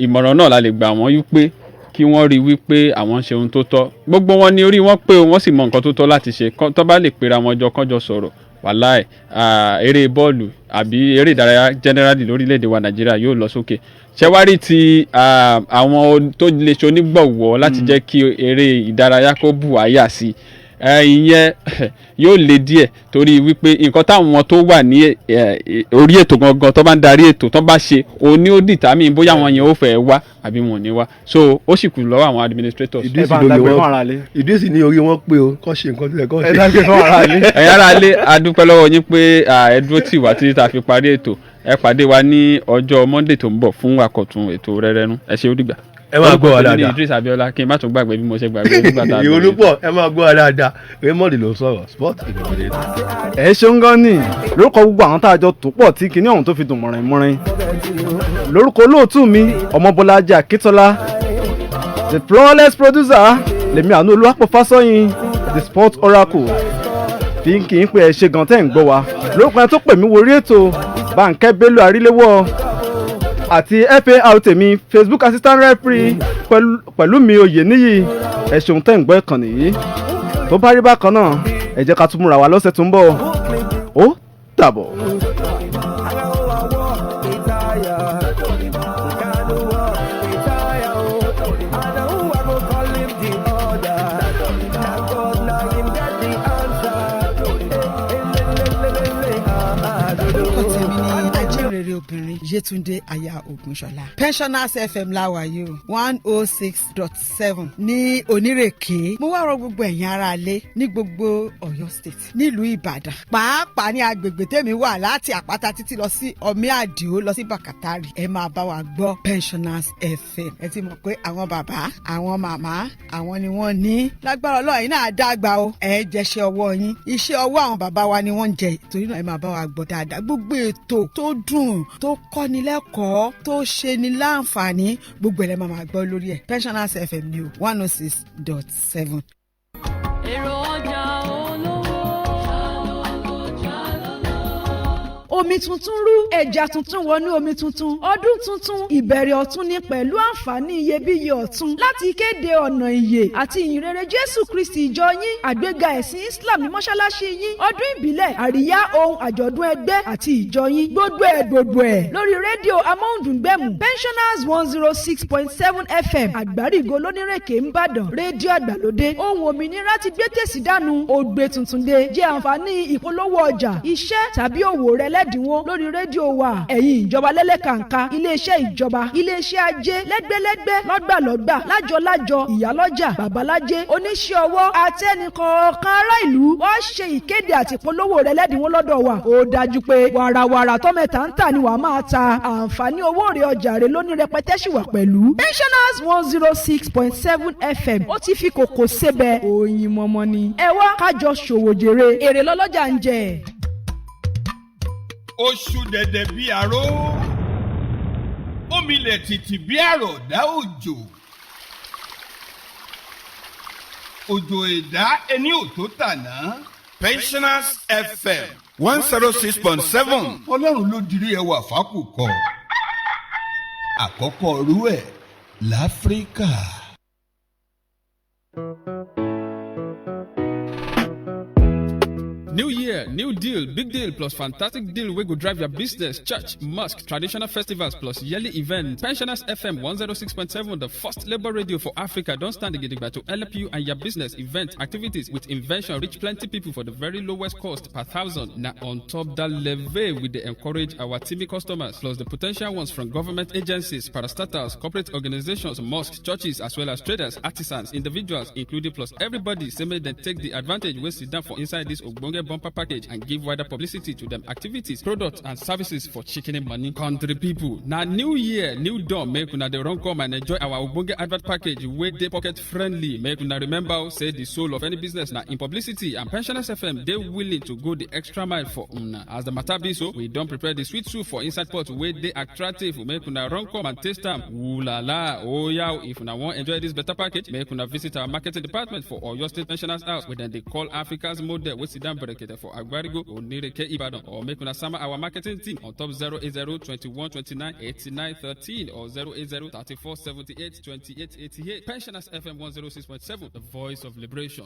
ìmọ̀ràn náà la lè gbà wọ́n yí pé kí wọ́n rí wípé àwọn ń ṣe ohun tó tọ́ gbogbo wọn ní orí wọn pé wọ́n sì mọ nǹkan tó tọ́ láti ṣe tó bá lè pera wọn jọ kánjọ sọ̀rọ̀ wàláì eré bọ́ọ̀lù àbí eré ìdárayá generally lórílẹ̀‐èdè wa Nàìjíríà yóò lọ sókè ṣẹ́wárí ti àwọn tó lè ṣe onígbọ̀wọ́ láti jẹ́ kí eré ìdárayá kó bù àyà sí ìyẹn yóò le díẹ̀ torí wípé nǹkan táwọn tó wà ní orí ètò gangan tó bá ń darí ètò tó bá ṣe òun ni ó dìtàmì bóyá wọn yẹn ó fẹ́ wá àbí wọn ò ní wá so ó sì kù lọ́wọ́ àwọn administrators. ìdísì ní orí wọn pé o kọ́ ṣe nǹkan tó yẹ kọ́ ṣe. ẹ dágbé fún ara lé. ẹ̀yin ará lé a dúpẹ́ lọ́wọ́ yín pé ẹ dúró tì wá títí tá a fi parí ètò ẹ pàdé wa ní ọjọ́ Monday tó ń bọ̀ fún àkọ́tún ètò Rẹ́rẹ́nú ẹ ṣé ó dìgbà. ẹ máa gbọ́ wa dáadáa ní Idris Abiola kí n má tún gbàgbé bí mo ṣe gbàgbé nígbà tá a bẹ̀rẹ̀. ìrònú pọ̀ ẹ máa gbọ́ wa dáadáa Raymond ló sọ̀rọ̀ sport ìdọ̀bọ̀dé. ẹ ṣeun gan ni lórúkọ gbogbo àwọn tá a jọ tó pọ̀ tí kinní ọ̀hún tó fi dùn mọ̀rìn lórúkọ olóòtú mi Ọmọbọ́lájí Akíntọ́lá the flawless producer lèmi Àánú Olúwapọ̀ Fásọyìn the sport oracle fi kì í pé ẹ ṣe gan tẹ́ ń gbọ́ wa lórúkọ ẹni tó pè mí worí ètò Bánkẹ́ Bello Àríléwọ́ àti FAR tèmi Facebook assistant referee pẹ̀lú mi Oyèníyì ẹ ṣeun tẹ́ ń gbọ́ ìkànnì yìí tó bá rí bákan náà ẹ jẹ́ ká tún múra wa lọ́sẹ̀ tó ń bọ̀ ó dàbọ̀. Yétúndé aya Ògúnṣọlá. Pensioners FM láwa yìí o 106.7 ní Onírèké. Mo wá rọ gbogbo ẹ̀yin ará ilé ní gbogbo Ọ̀yọ́ state nílùú Ìbàdàn. Pàápàá ní agbègbè tèmi wà láti Àpáta títí lọ sí Ọmí Àdìó lọ sí Bàkátàrì. Ẹ máa bá wa gbọ́ Pensioners FM. Ẹ ti mọ̀ pé àwọn bàbá àwọn màmá àwọn ni wọ́n ní. Lágbára Ọlọ́run yìí náà dàgbà o. Ẹ jẹ́ṣẹ́ ọwọ́ yín. Iṣẹ́ ọwọ́ àwọn bàbá wa ni wọ́n ń jẹ. Torí náà ẹ máa bá wa gbọ́ dáadáa. Gbogbo ètò tó dùn tó kọ́ni lẹ́kọ̀ọ́ tó ṣe ni láǹfààní gbogbo ẹ̀ lẹ́ máa gbọ́ lórí ẹ̀. Pensioners FM ni o 106.7. èrò ọjà olówó. Omi tuntun rú ẹja tuntun wọnú omi tuntun ọdún tuntun ìbẹ̀rẹ̀ ọ̀tun ni pẹ̀lú àǹfààní iyebíye ọ̀tun láti kéde ọ̀nà ìyè àti ìyìnrere Jésù Kristi ìjọ yín àgbéga ẹ̀sìn Islam ní mọ́ṣáláṣí yín ọdún ìbílẹ̀ àríyá ohun àjọ̀dún ẹgbẹ́ àti ìjọ yín gbogbo ẹ̀ lórí rédíò amóhùndùngbẹ̀mù Pensioners 106.7 FM Àgbárígo lónírèké ńbàdàn rédíò àgbàlódé ohun òmìnira ti gbé tèsì dànù ògbé tuntun dé jẹ́ àǹfààní ìpolówó ọjà iṣẹ́ tàbí òwò rẹ lẹ́dínwó lórí rédíò wa ẹ̀yin ìjọba lẹ́lẹ́kàǹkà iléeṣẹ́ ìjọba iléeṣẹ́ ajé lẹ́gbẹ́lẹ́gbẹ́ lọ́gbàlọ́gbà lájọ ìyálọ́jà babalájé oníṣẹ́ ọwọ́ àti ẹnìkọ̀ọ̀kan ará ìlú wọ́n ṣe ìkéde àti ìpolówó rẹ lẹ́dínwó lọ́dọ̀ wa ó dájú pé wàràwàrà tọ́mẹ̀tà ń tà ni wàá máa ta àǹfààní owó rẹ ọjà rẹ lóní rẹpẹtẹ sì wà pẹ̀lú Pensioners 106.7 FM ó ti fi kòkò sébẹ̀ òyìn mọ́mọ́ ni ẹ wá kájọ ṣòwò jèrè èrè lọ́lọ́jà ń jẹ. Oṣù dẹ̀dẹ̀ bí aró omilẹ̀ tìtì bí àròdá òjò ẹ̀dá ẹni ò tó tàná. Pensioners FM 106.7 ọlọ́run ló dirí ẹwà fákùkọ àkọ́kọ́ rú ẹ̀ láfíríkà. New year, new deal, big deal plus fantastic deal wey go drive your business, church, mosque, traditional festivals plus yearly events. Pensioners FM 106.7, the first labor radio for Africa, don't stand gidigba to help you and your business, event, activities with invention, reach plenty people for the very lowest cost per thousand. Now on top that level, we dey encourage our TV customers plus the potential ones from government agencies, parastatals, corporate organizations, mosques, churches, as well as traders, artisans, individuals, including plus everybody. Say make them take the advantage we sit down for inside this ogbonge bumper package and give wider publicity to them activities, products and services for chicken money. Country people, now new year, new dawn, make una dey run come and enjoy our ogbonge advert package wey dey pocket friendly. Make una remember say the soul of any business na in publicity, and Pensioners FM dey willing to go the extra mile for una. As the matter be so, we don prepare the sweet soup for inside pot wey dey attractive. Make una run come and taste am. Ooh la la, oh yeah! If una wan enjoy this better package, make una visit our marketing department for Oyo State Pensioners House, wey dem dey call Africa's model, wey sit down for Agbarigo, Onireke, Ibadan, or make una sama our marketing team on top 080 21 29 89 13 or 080 34 78 28 88. Pensioners FM 106.7, the voice of liberation.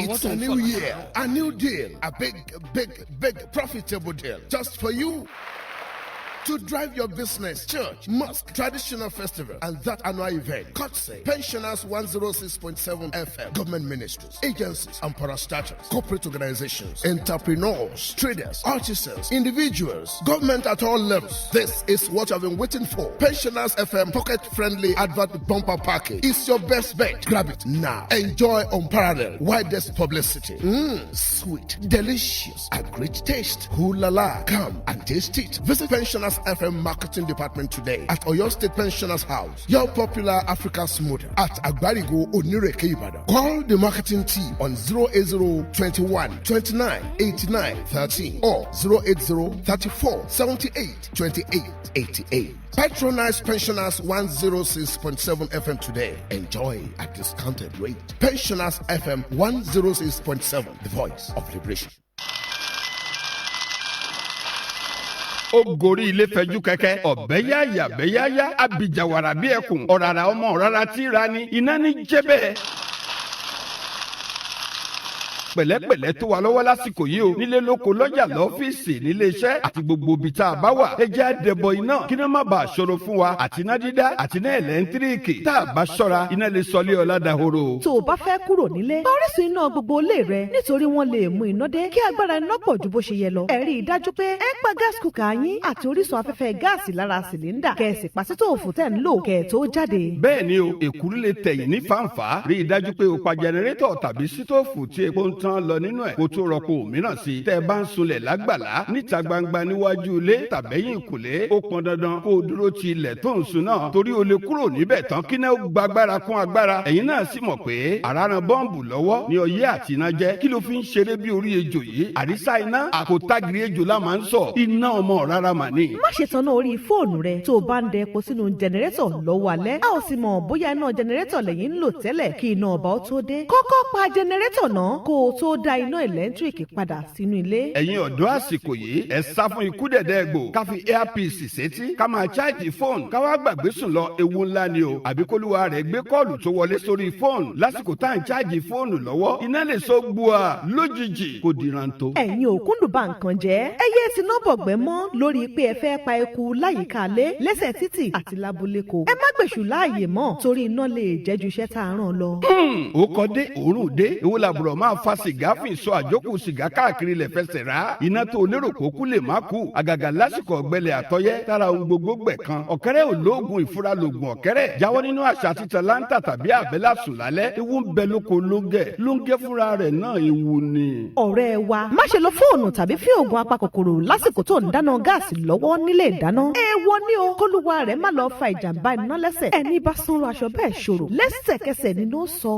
It's a new year, a new deal, a big profitable deal just for you. To drive your business, church, mosque, traditional festival, and that annual event. Courtesy, Pensioners 106.7 FM, government ministries, agencies, and parastatals, corporate organizations, entrepreneurs, traders, artisans, individuals, government at all levels. This is what you've been waiting for. Pensioners FM pocket-friendly advert bumper package. It's your best bet. Grab it now. Enjoy unparalleled, widest publicity. Sweet, delicious, and great taste. Ooh la la. Come and taste it. Visit Pensioners FM Marketing Department today at Oyo State Pensioners House, your popular Africa's model at Agbarigo, Onireke, Ibadan. Call the marketing team on 080 21 29 89 13 or 080 34 78 28 88. Patronize Pensioners 106.7 FM today. Enjoy at discounted rate. Pensioners FM 106.7, the voice of liberation. Ó gorí ilé fẹjú kẹ̀kẹ́ ọ̀bẹ́yáyá abìjàwàrà bí ẹkùn ọ̀ràrà ọmọ ọ̀ràrà tí ra ni iná ní jẹ́bẹ̀. pẹ̀lẹ́pẹ̀lẹ́ tó wà lọ́wọ́ lásìkò yìí o nílé lóko lọ́jà lọ́fíìsì nílé iṣẹ́ àti gbogbo ibi tá a bá wà ẹ jẹ́ àdẹ̀bọ̀ iná kí iná má bàa ṣòro fún wa àti iná dídá àti iná ẹ̀lẹ́ńtíríìkì tá a bá ṣọ́ra iná lè sọlé ọlá dahoro. tó o bá fẹ́ kúrò nílé orísun iná gbogbo ilé rẹ nítorí wọ́n lè mú iná dé kí agbára iná pọ̀ ju bó ṣe yẹ lọ ẹ rí i dájú pé ẹ pa gas cooker yín àti orísun afẹ́fẹ́ gáàsì lára sìlíndà kẹ̀sì pàṣítóòfù tẹ̀ ń lò kẹ̀ tó jáde. bẹ́ẹ̀ ni o èkúrú lè tẹ̀yìn ní fàǹfà rí i dájú pé o pa jẹnẹrétọ̀ tàbí sítóòfù tí epo ń tán lọ nínú ẹ̀ kó tó rọ́pò mìíràn sí i tẹ́ ẹ bá ń sunlẹ̀ lágbàlá níta gbangba níwájú ilé tàbẹ́yìn ìkùlé ó pọn dandan kó o dúró ti ilẹ̀ tó ń sun náà torí o lè kúrò níbẹ̀ tán kí náà gba agbára kún agbára ẹ̀yin náà sì mọ̀ pé àràràn bọ́ǹbù lọ́wọ́ ní ọyẹ́ àti iná jẹ́ kí ló fi ń ṣeré bí orí ejò yìí àrísá iná àkótágìrì ejò la máa ń sọ iná ọmọ rárá mà ní. má ṣe tanná orí fóònù rẹ tó o bá ń dẹ epo sínú jẹnẹrétọ̀ lọ́wọ́ alẹ́ a ò sì mọ̀ bóyá iná jẹnẹrétọ̀ lẹ́yìn ń lò tẹ́lẹ̀ kí iná ọba ó tó dé kọ́kọ́ pa jẹnẹrétọ̀ náà kó o tó dá iná ẹ̀lẹ́ńtíríkì padà sínú ilé. ẹ̀yin ọ̀dọ́ àsìkò yìí ẹ sá fún ikú dẹ̀dẹ̀ gbò ká fi airpiece sétí ká máa ṣáàjì fóònù ká wá gbàgbé sùn lọ ewu ńlá ni o àbí kólúwa rẹ̀ gbé kọ́ọ̀lù tó wọlé sórí fóònù lásìkò tá à ń ṣáàjì fóònù lọ́wọ́ iná lè sọ gbua lójijì kò dìranto. ẹ̀yin òkúndùn bá nǹkan jẹ́ ẹ yé ti náà bọ̀gbẹ́ mọ́ lórí pé ẹ fẹ́ pa eku láyìíká lé lẹ́sẹ̀ títì àti lábúléko ẹ má gbèsù láàyè mọ́ torí iná lè jẹ́ ju iṣẹ́ tá a rán lọ. ó kọ́ dé òórùn dé èwo làbùrọ̀ máa fa sìgá fìn sọ àjókù sìgá káàkiri lẹ̀ fẹsẹ̀ rà iná tó lérò kó kú lè má kú àgàgà lásìkò ọ̀gbẹlẹ̀ àtọyẹ́ tára ohun gbogbo gbẹ̀ kan ọ̀kẹ́rẹ́ ò lóògùn ìfura lògùn ọ̀kẹ́rẹ́ jáwọ́ nínú àṣà títa láńtà tàbí àbẹ́là sùn lálẹ́ ewu ń bẹ lóko lóńgẹ́ fúnra rẹ̀ náà ewu ni. ọ̀rẹ́ wa má ṣe lo fóònù tàbí fi oògùn apakòkòrò lásìkò tó ń dáná gáàsì lọ́wọ́ nílé ìdáná. èèwọ̀ ni o kólúwa rẹ̀ má lọ fa ìjàmbá iná lẹ́sẹ̀ ẹni bá sanra aṣọ bẹ́ẹ̀ ṣòro lẹ́sẹ̀kẹsẹ̀ nínú sọ.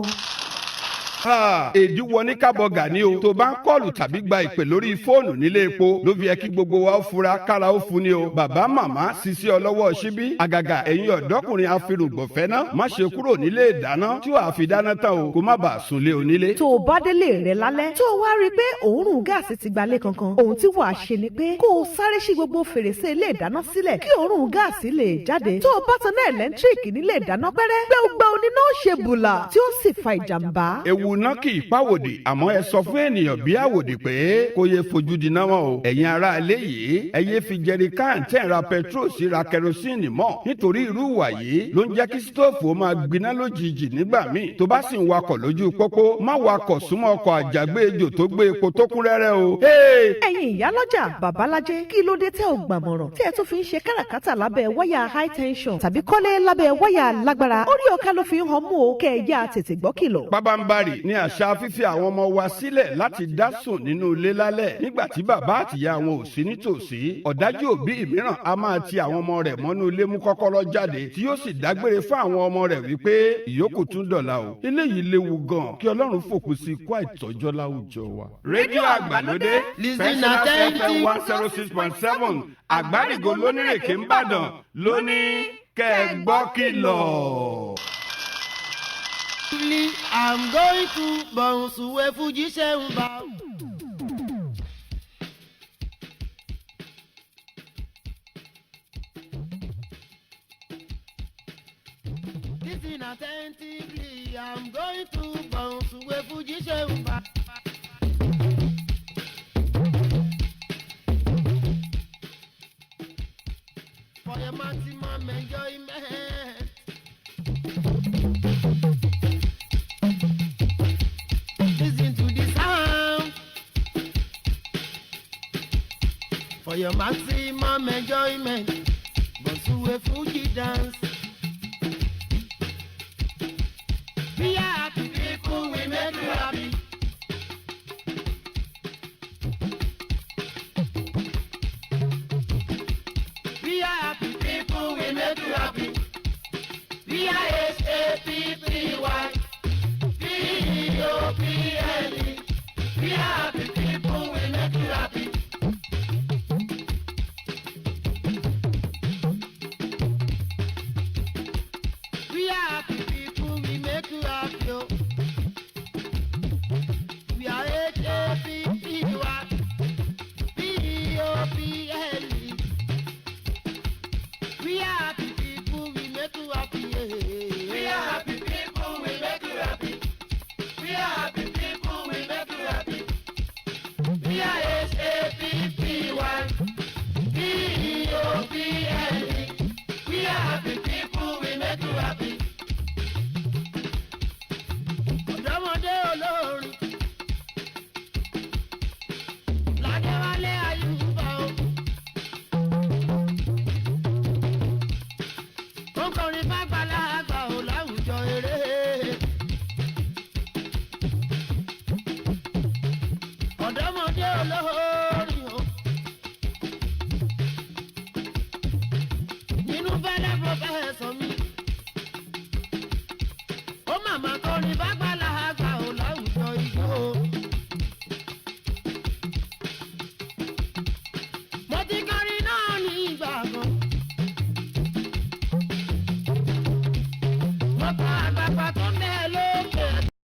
èdè wọ ní kábọ̀gà ni o tó bá ń kọ́ọ̀lù tàbí gba ìpè lórí fóònù nílé epo ló fi yẹ kí gbogbo wa ó fura kára ó fún ni o bàbá màmá sisi ọlọ́wọ́ síbí àgàgà ẹ̀yin ọ̀dọ́kùnrin afirùngbọ̀fẹ́ náà má ṣe kúrò nílé ìdáná tí wàá fi dáná tán o kó má bàa sunlé onílé. tó o bá délé rẹ lálẹ́ tó o wá rí i pé òórùn gáàsì ti gbalé kankan ohun tí wàá ṣe ni pé kó o sáré ṣí gbogbo fèrèsé ilé ìdáná sílẹ̀ kí òórùn gáàsì lè jáde tó o bá tan náà ẹ̀lẹ́ńtíríkì nílé ìdáná pẹ́rẹ́ gbẹ́ugbẹ́ oníná ó ṣe bùlà tí ó sì fa ìjàmbá. ewu náà kì í pàwòdì àmọ́ ẹ sọ fún ènìyàn bí àwòdì pé kó yẹ fojú di náà wọn o ẹ̀yin ará ilé yìí ẹ yé fi jẹrikáàn tẹ̀ ra petrol sí ra kẹrosíìnì mọ́ nítorí irú ìwà yìí ló ń jẹ́ kí sítóòfù ó máa gbiná lójijì nígbà míì tó bá sì ń wakọ̀ lójú pópó má wakọ̀ súnmọ́ ọkọ̀ àjàgbé ejò tó gbé epo tó kún rẹ́rẹ́ o. ẹ̀yin ìyálọ́jà babalájẹ́ kí ló dé tẹ́ ò gbàmọ̀ràn tí ẹ tún fi ń ṣe káràkátà lábẹ́ wáyà high tension tàbí kọ́lé lábẹ́ wáyà lágbára orí ọ̀ká ló fi ń hàn mú o kẹ́ ẹ yá tètè gbọ́ kìlọ̀. pábánbárì ní àṣà fífi àwọn ọmọ wa sílẹ̀ láti dá sùn nínú ilé lálẹ́ nígbà tí bàbá àtìyá wọn ò sí nítòsí ọ̀dájú òbí mìíràn a máa ti àwọn ọmọ rẹ̀ mọ́nú ilé mú kọ́kọ́rọ́ jáde tí yóò sì dágbére fún àwọn ọmọ rẹ̀ wípé ìyókù tún dọ̀la o eléyìí léwu gan kí Ọlọ́run fòpin sí ikú àìtọ́jọ́ láwùjọ wa. rédíò àgbàlódé Personal FM 106.7 àgbárígo lónírèké ńbàdàn lónìí kẹ́ ẹ gbọ́ kìlọ̀. I'm going to bounce away Fuji Shemba. Listen attentively, I'm going to bounce away Fuji Shemba. For your maximum enjoyment. Listen to the sound for your maximum enjoyment. Bonsuwe Fuji dance. We are happy people, we make you happy. We are happy people, we make you happy. We are HAPPY. P-O-P-L-E. We are happy people, we make you happy. We are happy people, we make you happy. Oh. We are H-A-P-P-Y. P-O-P-L-E. We are happy people, we make you happy. Yeah. We are happy people, we make you happy. We are happy people, we make you happy. ó ń kọrin fàgbàlagbà ò láwùjọ eré. ọ̀dọ́mọdé olórin o nínú fẹ́lẹ́ pọfẹ́sọ̀ mi ó màmá kọrin fàgbàlagbà ò láwùjọ ijó. mo ti kọrin náà ní ìgbà kan. mo kọ àgbàgbà tó